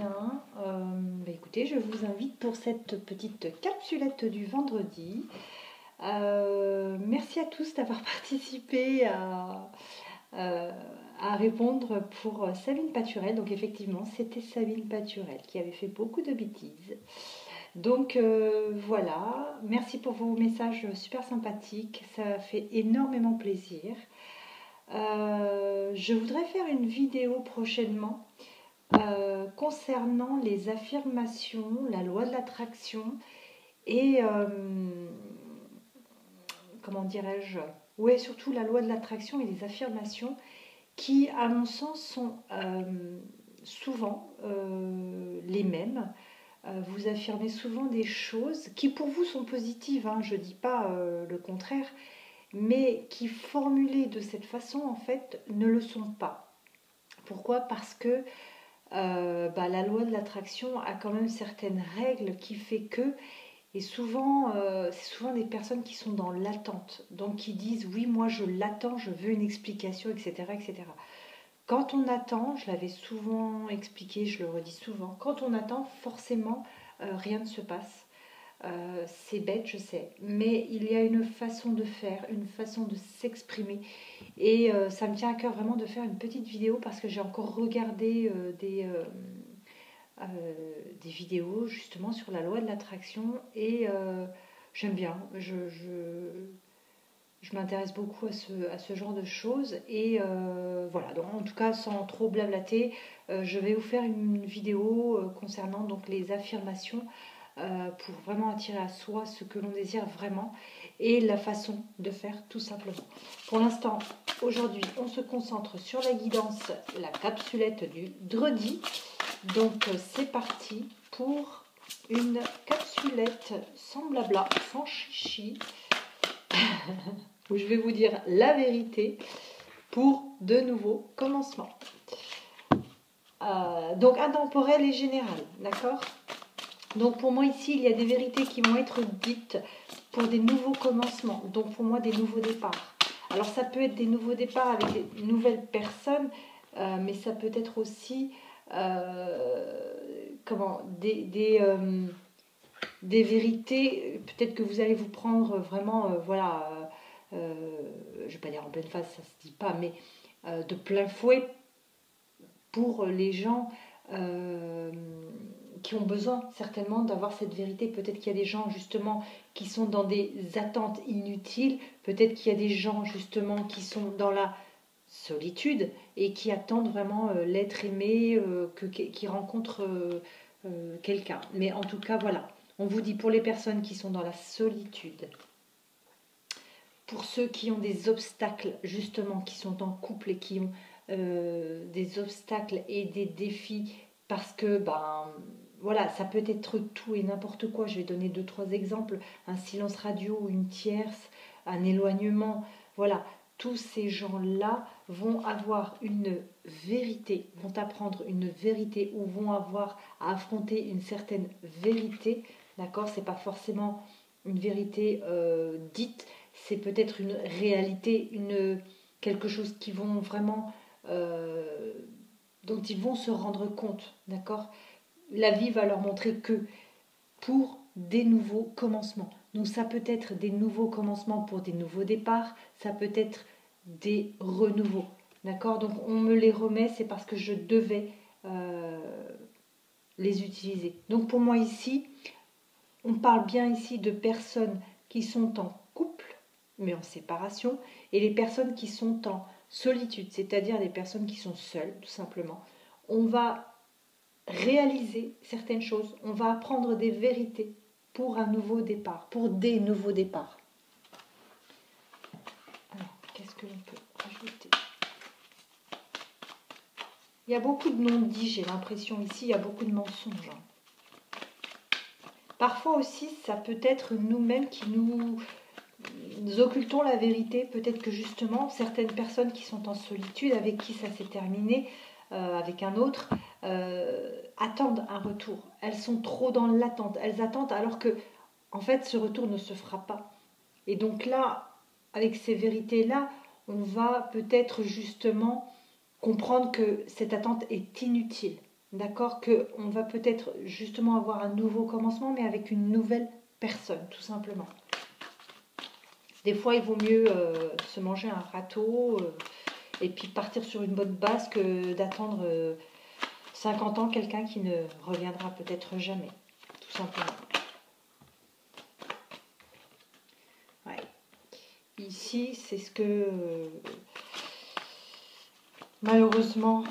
bien. Écoutez, je vous invite pour cette petite capsulette du vendredi. Merci à tous d'avoir participé à répondre pour Sabine Paturel. Donc effectivement, c'était Sabine Paturel qui avait fait beaucoup de bêtises. Donc voilà, merci pour vos messages super sympathiques, ça fait énormément plaisir. Je voudrais faire une vidéo prochainement concernant les affirmations, la loi de l'attraction et comment dirais-je, ouais, surtout la loi de l'attraction et les affirmations qui, à mon sens, sont souvent les mêmes. Vous affirmez souvent des choses qui pour vous sont positives, hein, je ne dis pas le contraire, mais qui formulées de cette façon en fait ne le sont pas. Pourquoi? Parce que la loi de l'attraction a quand même certaines règles qui fait que, et souvent c'est souvent des personnes qui sont dans l'attente, donc qui disent oui moi je l'attends, je veux une explication, etc., etc. Quand on attend, je l'avais souvent expliqué, je le redis souvent, quand on attend forcément rien ne se passe. C'est bête, je sais, mais il y a une façon de faire, une façon de s'exprimer. Et ça me tient à cœur vraiment de faire une petite vidéo parce que j'ai encore regardé des vidéos justement sur la loi de l'attraction et j'aime bien. Je m'intéresse beaucoup à ce genre de choses et voilà. Donc en tout cas, sans trop blablater, je vais vous faire une vidéo concernant donc les affirmations pour vraiment attirer à soi ce que l'on désire vraiment et la façon de faire tout simplement. Pour l'instant, aujourd'hui, on se concentre sur la guidance, la capsulette du dredi. Donc c'est parti pour une capsulette sans blabla, sans chichi, où je vais vous dire la vérité pour de nouveaux commencements. Donc intemporel et général, d'accord ? Donc pour moi ici, il y a des vérités qui vont être dites pour des nouveaux commencements, donc pour moi des nouveaux départs. Alors ça peut être des nouveaux départs avec des nouvelles personnes, mais ça peut être aussi des vérités, peut-être que vous allez vous prendre vraiment, je ne vais pas dire en pleine face, ça ne se dit pas, mais de plein fouet pour les gens qui ont besoin certainement d'avoir cette vérité. Peut-être qu'il y a des gens justement qui sont dans des attentes inutiles, peut-être qu'il y a des gens justement qui sont dans la solitude et qui attendent vraiment l'être aimé, qui rencontrent quelqu'un. Mais en tout cas, voilà, on vous dit pour les personnes qui sont dans la solitude, pour ceux qui ont des obstacles justement, qui sont en couple et qui ont des obstacles et des défis parce que voilà, ça peut être tout et n'importe quoi. Je vais donner 2-3 exemples: un silence radio ou une tierce, un éloignement. Voilà, tous ces gens-là vont avoir une vérité, vont apprendre une vérité ou vont avoir à affronter une certaine vérité. D'accord, c'est pas forcément une vérité dite, c'est peut-être une réalité, quelque chose qui vont vraiment dont ils vont se rendre compte, d'accord. La vie va leur montrer que pour des nouveaux commencements. Donc ça peut être des nouveaux commencements pour des nouveaux départs, ça peut être des renouveaux, d'accord. Donc on me les remet, c'est parce que je devais les utiliser. Donc pour moi ici, on parle bien ici de personnes qui sont en couple, mais en séparation, et les personnes qui sont en solitude, c'est-à-dire des personnes qui sont seules, tout simplement. On va réaliser certaines choses, on va apprendre des vérités pour un nouveau départ, pour des nouveaux départs. Alors, qu'est-ce que l'on peut rajouter ? Il y a beaucoup de non-dits, j'ai l'impression ici, il y a beaucoup de mensonges. Parfois aussi, ça peut être nous-mêmes qui nous occultons la vérité. Peut-être que justement, certaines personnes qui sont en solitude, avec qui ça s'est terminé, avec un autre, attendent un retour. Elles sont trop dans l'attente. Elles attendent alors que, en fait, ce retour ne se fera pas. Et donc là, avec ces vérités-là, on va peut-être justement comprendre que cette attente est inutile. d'accord, qu'on va peut-être justement avoir un nouveau commencement, mais avec une nouvelle personne, tout simplement. Des fois, il vaut mieux se manger un râteau et puis partir sur une bonne base que d'attendre 50 ans quelqu'un qui ne reviendra peut-être jamais, tout simplement. Ouais. Ici, c'est ce que malheureusement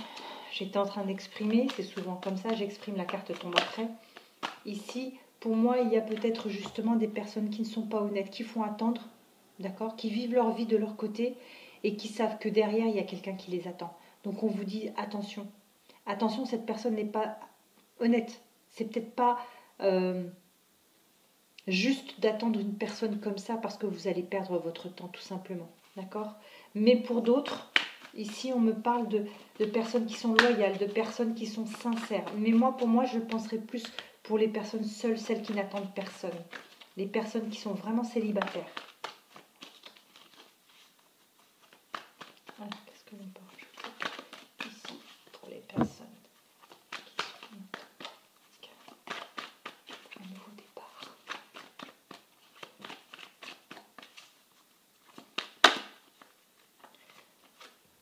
j'étais en train d'exprimer. C'est souvent comme ça, j'exprime, la carte tombe après. Ici, pour moi, il y a peut-être justement des personnes qui ne sont pas honnêtes, qui font attendre, d'accord, qui vivent leur vie de leur côté et qui savent que derrière, il y a quelqu'un qui les attend. Donc on vous dit attention. Attention, cette personne n'est pas honnête. C'est peut-être pas juste d'attendre une personne comme ça parce que vous allez perdre votre temps, tout simplement. D'accord? Mais pour d'autres, ici, on me parle de personnes qui sont loyales, de personnes qui sont sincères. Mais moi, pour moi, je penserais plus pour les personnes seules, celles qui n'attendent personne. Les personnes qui sont vraiment célibataires. Alors, qu'est-ce que l'on peut rajouter ici pour les personnes qui sont un nouveau départ?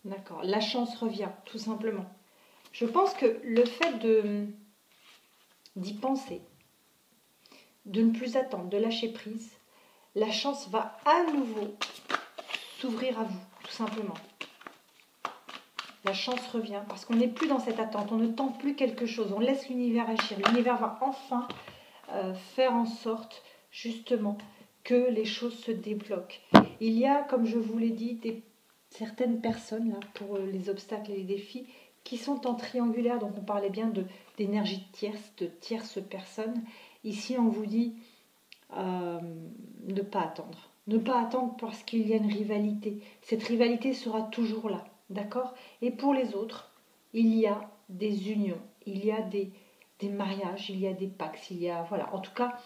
D'accord, la chance revient, tout simplement. Je pense que le fait d'y penser, de ne plus attendre, de lâcher prise, la chance va à nouveau s'ouvrir à vous, tout simplement. La chance revient parce qu'on n'est plus dans cette attente, on ne tente plus quelque chose, on laisse l'univers agir. L'univers va enfin faire en sorte, justement, que les choses se débloquent. Il y a, comme je vous l'ai dit, certaines personnes, là, pour les obstacles et les défis, qui sont en triangulaire, donc on parlait bien d'énergie tierce, de tierces personnes. Ici, on vous dit ne pas attendre. Ne pas attendre parce qu'il y a une rivalité. Cette rivalité sera toujours là, d'accord? Et pour les autres, il y a des unions, il y a des mariages, il y a des pactes, il y a... Voilà, en tout cas,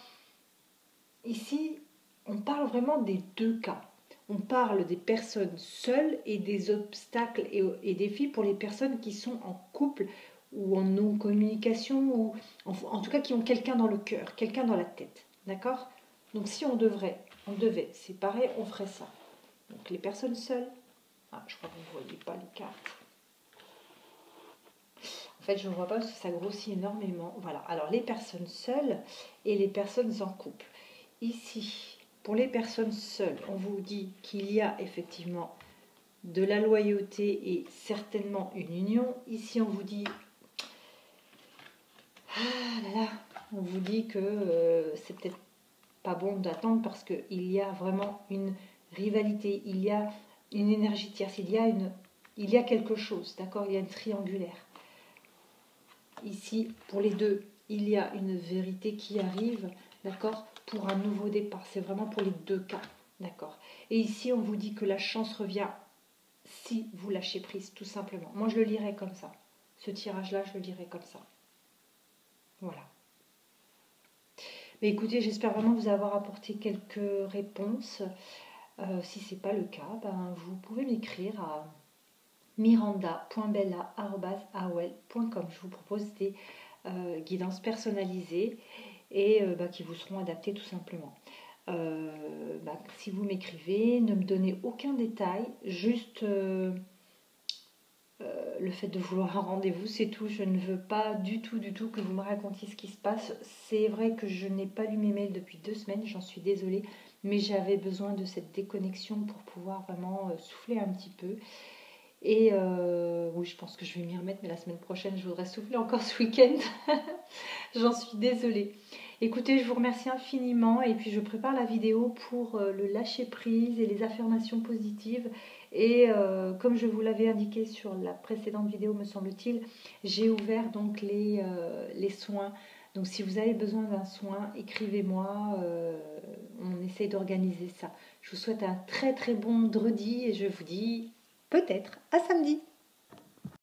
ici, on parle vraiment des deux cas. On parle des personnes seules et des obstacles et défis pour les personnes qui sont en couple ou en non-communication, ou en tout cas qui ont quelqu'un dans le cœur, quelqu'un dans la tête. D'accord? Donc si on devait séparer, on ferait ça. Donc les personnes seules. Ah, je crois que vous ne voyez pas les cartes. En fait, je ne vois pas parce que ça grossit énormément. Voilà. Alors les personnes seules et les personnes en couple. Ici, pour les personnes seules, on vous dit qu'il y a effectivement de la loyauté et certainement une union. Ici, on vous dit... Ah là là, on vous dit que c'est peut-être pas bon d'attendre parce qu'il y a vraiment une rivalité, il y a une énergie tierce, il y a quelque chose, d'accord? Il y a une triangulaire. Ici, pour les deux, il y a une vérité qui arrive, d'accord? Pour un nouveau départ, c'est vraiment pour les deux cas, d'accord? Et ici, on vous dit que la chance revient si vous lâchez prise, tout simplement. Moi, je le lirai comme ça. Ce tirage-là, je le lirai comme ça. Voilà. Mais écoutez, j'espère vraiment vous avoir apporté quelques réponses. Si ce n'est pas le cas, vous pouvez m'écrire à miranda.bella@aol.com. Je vous propose des guidances personnalisées et qui vous seront adaptées tout simplement. Si vous m'écrivez, ne me donnez aucun détail, juste le fait de vouloir un rendez-vous, c'est tout. Je ne veux pas du tout que vous me racontiez ce qui se passe. C'est vrai que je n'ai pas lu mes mails depuis 2 semaines, j'en suis désolée, mais j'avais besoin de cette déconnexion pour pouvoir vraiment souffler un petit peu. Et oui, je pense que je vais m'y remettre, mais la semaine prochaine, je voudrais souffler encore ce week-end. J'en suis désolée. Écoutez, je vous remercie infiniment et puis je prépare la vidéo pour le lâcher prise et les affirmations positives. Et comme je vous l'avais indiqué sur la précédente vidéo, me semble-t-il, j'ai ouvert donc les soins. Donc si vous avez besoin d'un soin, écrivez-moi, on essaie d'organiser ça. Je vous souhaite un très très bon vendredi et je vous dis peut-être à samedi.